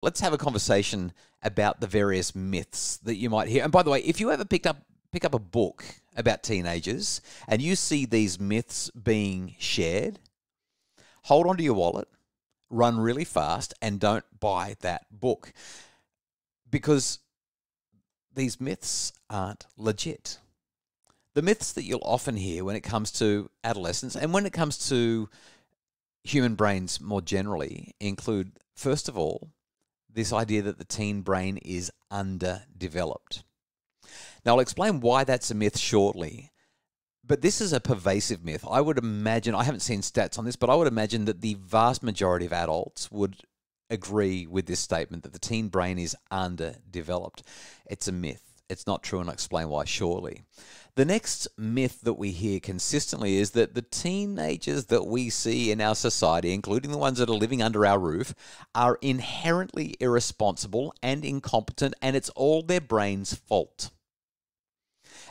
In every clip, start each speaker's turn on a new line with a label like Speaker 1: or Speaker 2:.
Speaker 1: Let's have a conversation about the various myths that you might hear. And by the way, if you ever pick up a book about teenagers and you see these myths being shared, hold on to your wallet, run really fast, and don't buy that book, because these myths aren't legit. The myths that you'll often hear when it comes to adolescence and when it comes to human brains more generally include, first of all, this idea that the teen brain is underdeveloped. Now, I'll explain why that's a myth shortly, but this is a pervasive myth. I would imagine, I haven't seen stats on this, but I would imagine that the vast majority of adults would agree with this statement that the teen brain is underdeveloped. It's a myth. It's not true, and I'll explain why shortly. The next myth that we hear consistently is that the teenagers that we see in our society, including the ones that are living under our roof, are inherently irresponsible and incompetent, and it's all their brain's fault.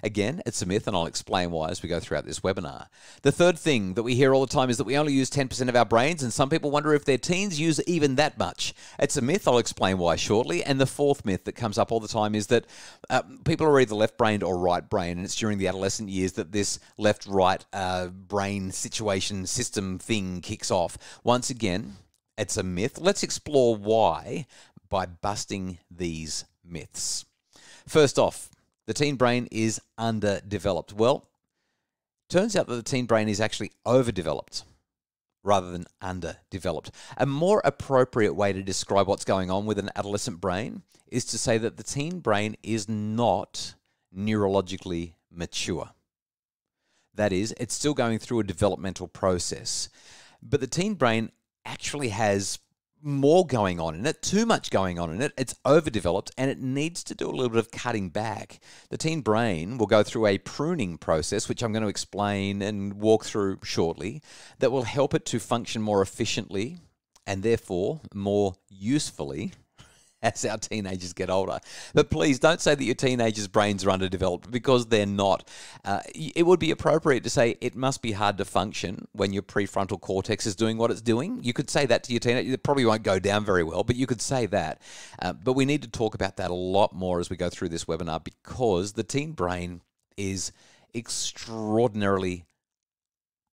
Speaker 1: Again, it's a myth, and I'll explain why as we go throughout this webinar. The third thing that we hear all the time is that we only use 10% of our brains, and some people wonder if their teens use even that much. It's a myth. I'll explain why shortly. And the fourth myth that comes up all the time is that people are either left-brained or right-brained, and it's during the adolescent years that this left-right brain situation system thing kicks off. Once again, it's a myth. Let's explore why by busting these myths. First off, the teen brain is underdeveloped. Well, turns out that the teen brain is actually overdeveloped rather than underdeveloped. A more appropriate way to describe what's going on with an adolescent brain is to say that the teen brain is not neurologically mature. That is, it's still going through a developmental process. But the teen brain actually has more going on in it, too much going on in it. It's overdeveloped and it needs to do a little bit of cutting back. The teen brain will go through a pruning process, which I'm going to explain and walk through shortly, that will help it to function more efficiently and therefore more usefully as our teenagers get older. But please don't say that your teenagers' brains are underdeveloped, because they're not. It would be appropriate to say it must be hard to function when your prefrontal cortex is doing what it's doing. You could say that to your teenager. It probably won't go down very well, but you could say that. But we need to talk about that a lot more as we go through this webinar, because the teen brain is extraordinarily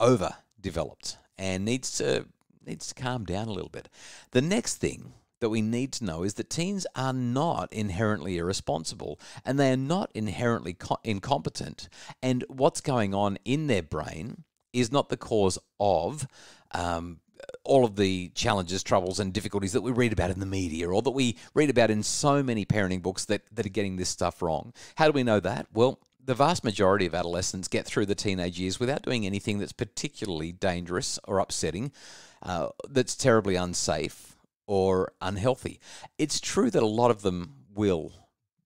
Speaker 1: overdeveloped and needs to calm down a little bit. The next thing that we need to know is that teens are not inherently irresponsible, and they are not inherently incompetent, and what's going on in their brain is not the cause of all of the challenges, troubles, and difficulties that we read about in the media, or that we read about in so many parenting books that are getting this stuff wrong. How do we know that? Well, the vast majority of adolescents get through the teenage years without doing anything that's particularly dangerous or upsetting, that's terribly unsafe or unhealthy. It's true that a lot of them will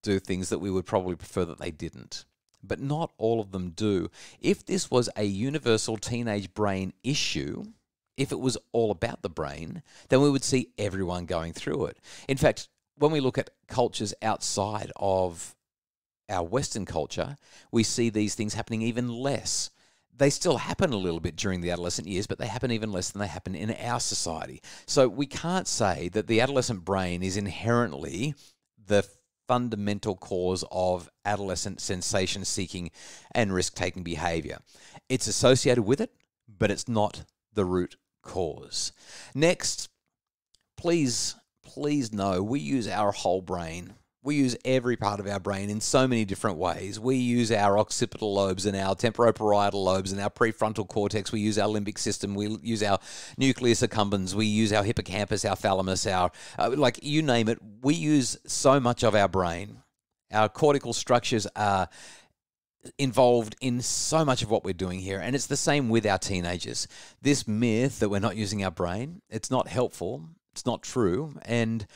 Speaker 1: do things that we would probably prefer that they didn't, but not all of them do. If this was a universal teenage brain issue, if it was all about the brain, then we would see everyone going through it. In fact, when we look at cultures outside of our Western culture, we see these things happening even less. They still happen a little bit during the adolescent years, but they happen even less than they happen in our society. So we can't say that the adolescent brain is inherently the fundamental cause of adolescent sensation-seeking and risk-taking behavior. It's associated with it, but it's not the root cause. Next, please know we use our whole brain. We use every part of our brain in so many different ways. We use our occipital lobes and our temporoparietal lobes and our prefrontal cortex. We use our limbic system. We use our nucleus accumbens. We use our hippocampus, our thalamus, our like you name it. We use so much of our brain. Our cortical structures are involved in so much of what we're doing here, and it's the same with our teenagers. This myth that we're not using our brain, it's not helpful. It's not true, and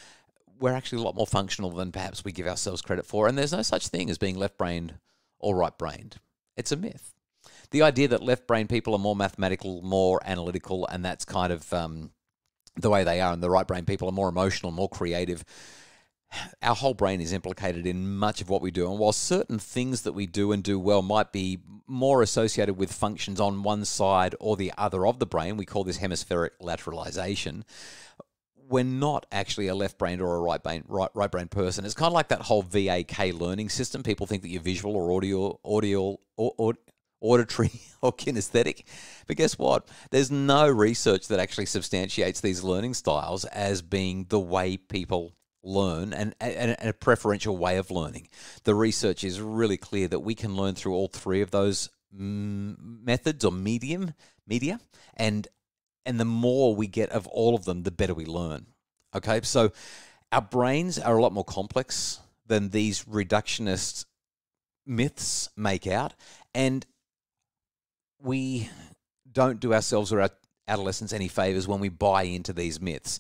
Speaker 1: we're actually a lot more functional than perhaps we give ourselves credit for, and there's no such thing as being left-brained or right-brained. It's a myth. The idea that left-brained people are more mathematical, more analytical, and that's kind of the way they are, and the right-brained people are more emotional, more creative. Our whole brain is implicated in much of what we do, and while certain things that we do and do well might be more associated with functions on one side or the other of the brain, we call this hemispheric lateralization, we're not actually a left-brained or a right-brain person. It's kind of like that whole VAK learning system. People think that you're visual or auditory or kinesthetic. But guess what? There's no research that actually substantiates these learning styles as being the way people learn and a preferential way of learning. The research is really clear that we can learn through all three of those methods or media, and the more we get of all of them, the better we learn. Okay, so our brains are a lot more complex than these reductionist myths make out, and we don't do ourselves or our adolescents any favors when we buy into these myths.